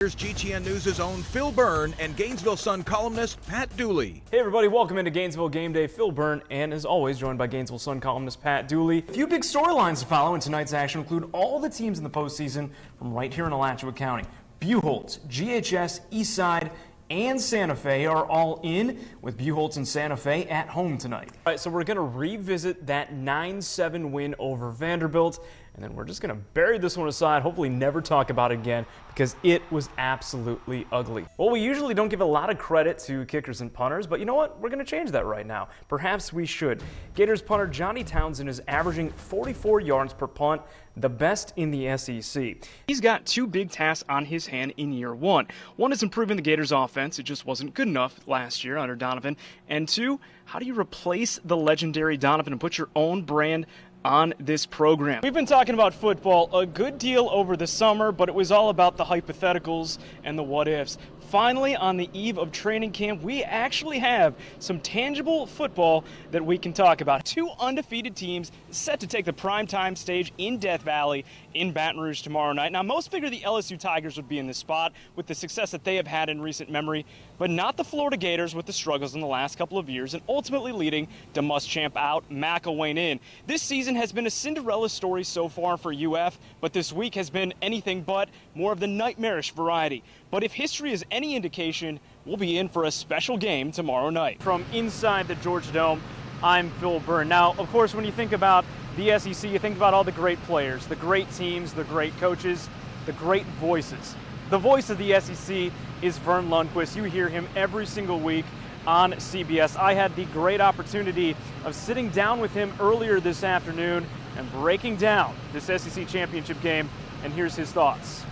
Here's GTN News' own Phil Byrne and Gainesville Sun columnist Pat Dooley. Hey everybody, welcome into Gainesville Game Day. Phil Byrne, and as always, joined by Gainesville Sun columnist Pat Dooley. A few big storylines to follow in tonight's action include all the teams in the postseason from right here in Alachua County. Buchholz, GHS, Eastside, and Santa Fe are all in, with Buchholz and Santa Fe at home tonight. All right, so we're going to revisit that 9-7 win over Vanderbilt, and then we're just going to bury this one aside, hopefully never talk about it again, because it was absolutely ugly. Well, we usually don't give a lot of credit to kickers and punters, but you know what? We're going to change that right now. Perhaps we should. Gators punter Johnny Townsend is averaging 44 yards per punt, the best in the SEC. He's got two big tasks on his hand in year one. One is improving the Gators offense. It just wasn't good enough last year under Donovan. And two, how do you replace the legendary Donovan and put your own brand on this program? We've been talking about football a good deal over the summer, but it was all about the hypotheticals and the what ifs. Finally, on the eve of training camp, we actually have some tangible football that we can talk about. Two undefeated teams set to take the primetime stage in Death Valley in Baton Rouge tomorrow night. Now, most figured the LSU Tigers would be in this spot with the success that they have had in recent memory, but not the Florida Gators with the struggles in the last couple of years and ultimately leading to Muschamp out, McElwain in. This season has been a Cinderella story so far for UF, but this week has been anything but, more of the nightmarish variety. But if history is any indication, we'll be in for a special game tomorrow night. From inside the Georgia Dome, I'm Phil Byrne. Now, of course, when you think about the SEC, you think about all the great players, the great teams, the great coaches, the great voices. The voice of the SEC is Verne Lundquist. You hear him every single week on CBS. I had the great opportunity of sitting down with him earlier this afternoon and breaking down this SEC championship game, and here's his thoughts.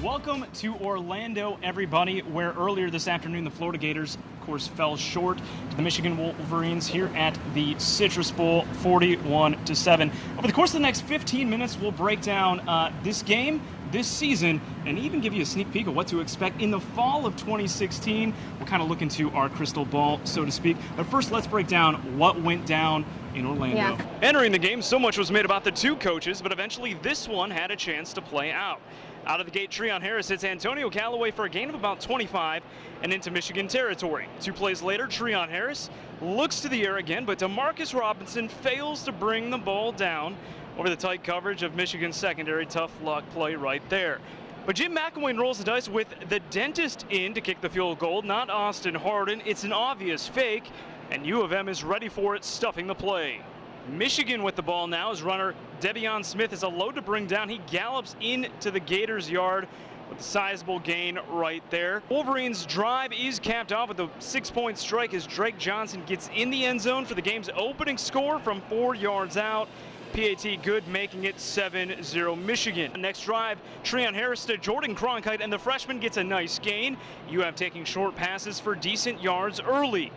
Welcome to Orlando, everybody, where earlier this afternoon the Florida Gators, of course, fell short to the Michigan Wolverines here at the Citrus Bowl, 41-7. Over the course of the next 15 minutes, we'll break down this game, this season, and even give you a sneak peek of what to expect in the fall of 2016. We'll kind of look into our crystal ball, so to speak. But first, let's break down what went down in Orlando. Yeah. Entering the game, so much was made about the two coaches, but eventually this one had a chance to play out. Out of the gate, Treon Harris hits Antonio Callaway for a gain of about 25 and into Michigan territory. 2 plays later, Treon Harris looks to the air again, but DeMarcus Robinson fails to bring the ball down over the tight coverage of Michigan's secondary. Tough luck play right there. But Jim McElwain rolls the dice with the dentist in to kick the field goal, not Austin Hardin. It's an obvious fake, and U of M is ready for it, stuffing the play. Michigan with the ball now as runner Devion Smith is a load to bring down. He gallops into the Gators' yard with a sizable gain right there. Wolverines' drive is capped off with a 6-point strike as Drake Johnson gets in the end zone for the game's opening score from 4 yards out. PAT good, making it 7-0 Michigan. Next drive, Treon Harris to Jordan Cronkite, and the freshman gets a nice gain. UF taking short passes for decent yards early.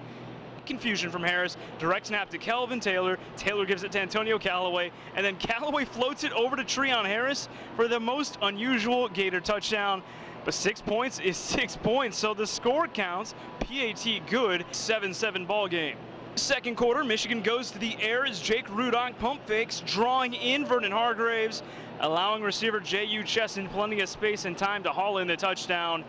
Confusion from Harris, direct snap to Kelvin Taylor. Taylor gives it to Antonio Callaway, and then Callaway floats it over to Treon Harris for the most unusual Gator touchdown. But 6 points is 6 points, so the score counts. PAT good, 7-7 ball game. Second quarter, Michigan goes to the air as Jake Rudock pump fakes, drawing in Vernon Hargraves, allowing receiver J.U. Chesson plenty of space and time to haul in the touchdown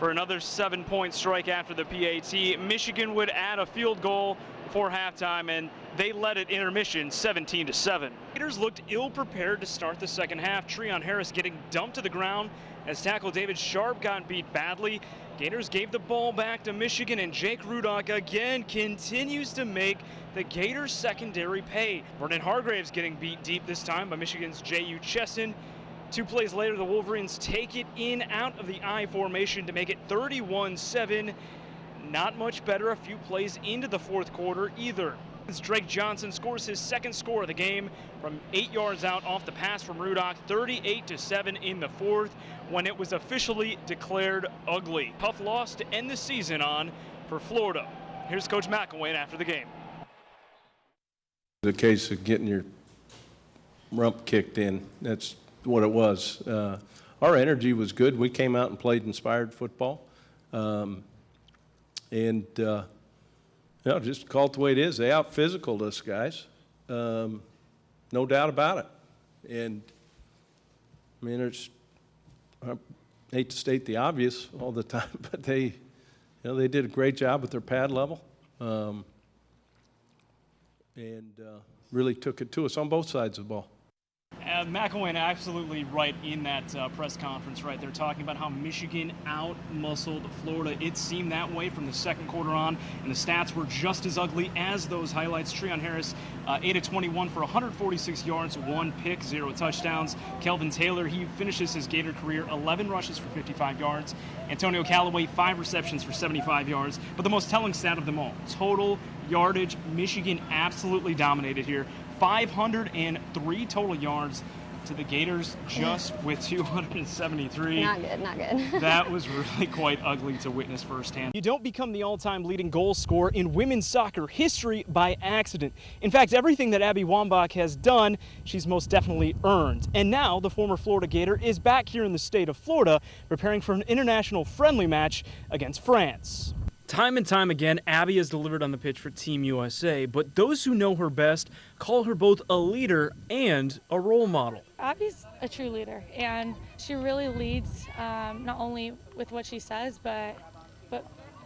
for another 7-point strike after the PAT. Michigan would add a field goal before halftime, and they led at intermission 17-7. Gators looked ill-prepared to start the second half. Treon Harris getting dumped to the ground as tackle David Sharp got beat badly. Gators gave the ball back to Michigan, and Jake Rudock again continues to make the Gators secondary pay. Vernon Hargraves getting beat deep this time by Michigan's J.U. Chesson. 2 plays later, the Wolverines take it in out of the I formation to make it 31-7. Not much better a few plays into the fourth quarter either. As Drake Johnson scores his second score of the game from 8 yards out off the pass from Rudock, 38-7 in the fourth, when it was officially declared ugly. Tough loss to end the season on for Florida. Here's Coach McElwain after the game. The case of getting your rump kicked in, that's what it was. Our energy was good. We came out and played inspired football. Just call it the way it is. They out-physicaled us, guys. No doubt about it. And, I mean, hate to state the obvious all the time, but they did a great job with their pad level, and really took it to us on both sides of the ball. McElwain absolutely right in that press conference right there, talking about how Michigan out-muscled Florida. It seemed that way from the second quarter on, and the stats were just as ugly as those highlights. Treon Harris, 8 of 21 for 146 yards, 1 pick, 0 touchdowns. Kelvin Taylor, he finishes his Gator career 11 rushes for 55 yards. Antonio Callaway, 5 receptions for 75 yards. But the most telling stat of them all, total yardage, Michigan absolutely dominated here. 503 total yards to the Gators, just with 273. Not good. That was really quite ugly to witness firsthand. You don't become the all-time leading goal scorer in women's soccer history by accident. In fact, everything that Abby Wambach has done, she's most definitely earned. And now the former Florida Gator is back here in the state of Florida, preparing for an international friendly match against France. Time and time again, Abby has delivered on the pitch for Team USA, but those who know her best call her both a leader and a role model. Abby's a true leader, and she really leads not only with what she says, but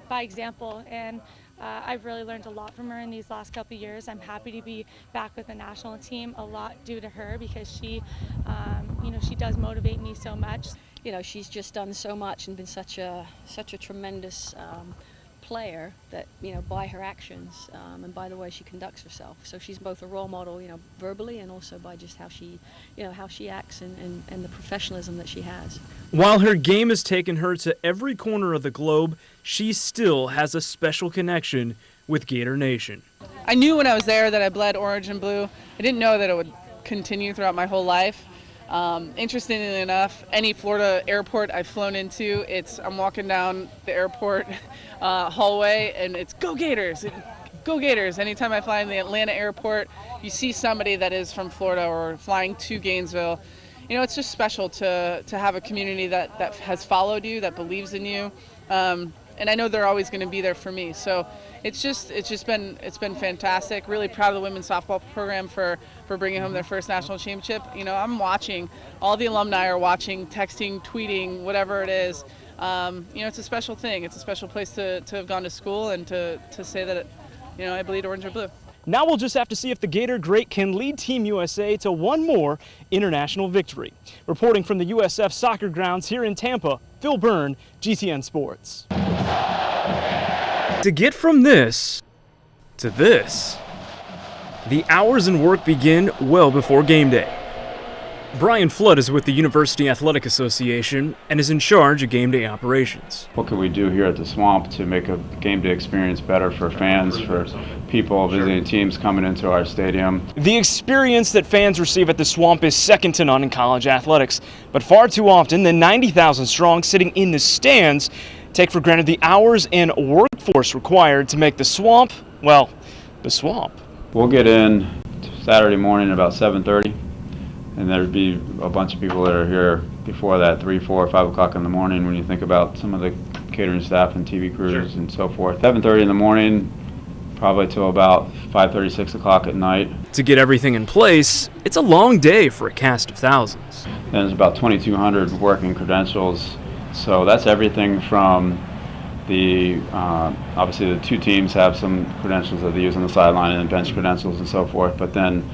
by example. And I've really learned a lot from her in these last couple of years. I'm happy to be back with the national team, a lot due to her, because she, she does motivate me so much. You know, she's just done so much and been such a tremendous player that, by her actions and by the way she conducts herself. So she's both a role model, verbally, and also by just how she, how she acts and the professionalism that she has. While her game has taken her to every corner of the globe, she still has a special connection with Gator Nation. I knew when I was there that I bled orange and blue. I didn't know that it would continue throughout my whole life. Interestingly enough, any Florida airport I've flown into, I'm walking down the airport hallway and it's go Gators, go Gators. Anytime I fly in the Atlanta airport, you see somebody that is from Florida or flying to Gainesville. It's just special to have a community that has followed you, that believes in you. And I know they're always going to be there for me. So it's been fantastic. Really proud of the women's softball program for bringing home their first national championship. I'm watching, all the alumni are watching, texting, tweeting, whatever it is. It's a special thing. It's a special place to have gone to school and to say that, I bleed orange or blue. Now we'll just have to see if the Gator great can lead Team USA to one more international victory. Reporting from the USF soccer grounds here in Tampa, Phil Byrne, GTN Sports. To get from this to this, the hours and work begin well before game day. Brian Flood is with the University Athletic Association and is in charge of game day operations. What can we do here at the Swamp to make a game day experience better for fans, for people visiting teams coming into our stadium? The experience that fans receive at the Swamp is second to none in college athletics, but far too often the 90,000 strong sitting in the stands take for granted the hours and workforce required to make the Swamp, well, the Swamp. We'll get in Saturday morning about 7:30. And there'd be a bunch of people that are here before that, 3, 4, 5 o'clock in the morning, when you think about some of the catering staff and TV crews and so forth. 7:30 in the morning, probably till about 5:30, 6 o'clock at night. To get everything in place, it's a long day for a cast of thousands. And there's about 2,200 working credentials. So that's everything from the, obviously the two teams have some credentials that they use on the sideline and bench credentials and so forth, but then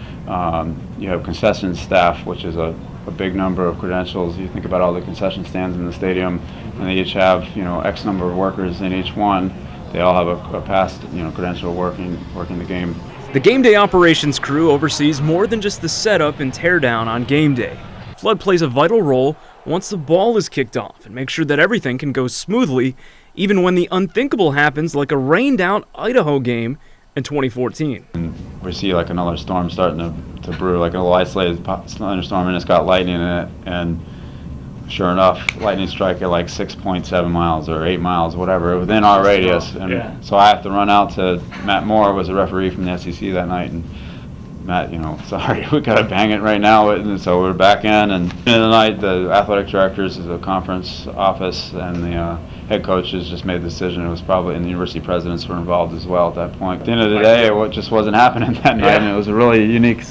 you have concession staff, which is a big number of credentials. You think about all the concession stands in the stadium, and they each have, X number of workers in each one. They all have a past, credential working the game. The game day operations crew oversees more than just the setup and teardown on game day. Flood plays a vital role once the ball is kicked off and makes sure that everything can go smoothly even when the unthinkable happens, like a rained-out Idaho game in 2014. And we see like another storm starting to brew, like a little isolated thunderstorm, and it's got lightning in it, and sure enough, lightning strike at like 6.7 miles or 8 miles, whatever, within our radius. And so I have to run out to Matt Moore, was a referee from the SEC that night, and Matt, sorry, we got to bang it right now. And so we're back in, and in the night, the athletic directors of the conference office and the head coaches just made the decision. It was probably, and the university presidents were involved as well at that point. At the end of the day, it just wasn't happening that night, and it was a really unique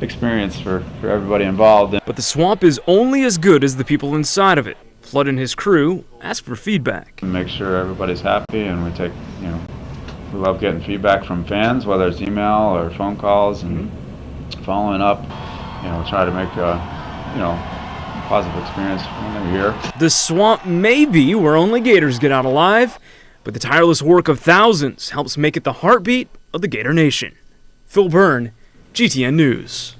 experience for everybody involved. But the Swamp is only as good as the people inside of it. Flood and his crew ask for feedback. Make sure everybody's happy, and we take, we love getting feedback from fans, whether it's email or phone calls, and following up, try to make a, positive experience when they're here. The swamp may be where only Gators get out alive, but the tireless work of thousands helps make it the heartbeat of the Gator Nation. Phil Byrne, GTN News.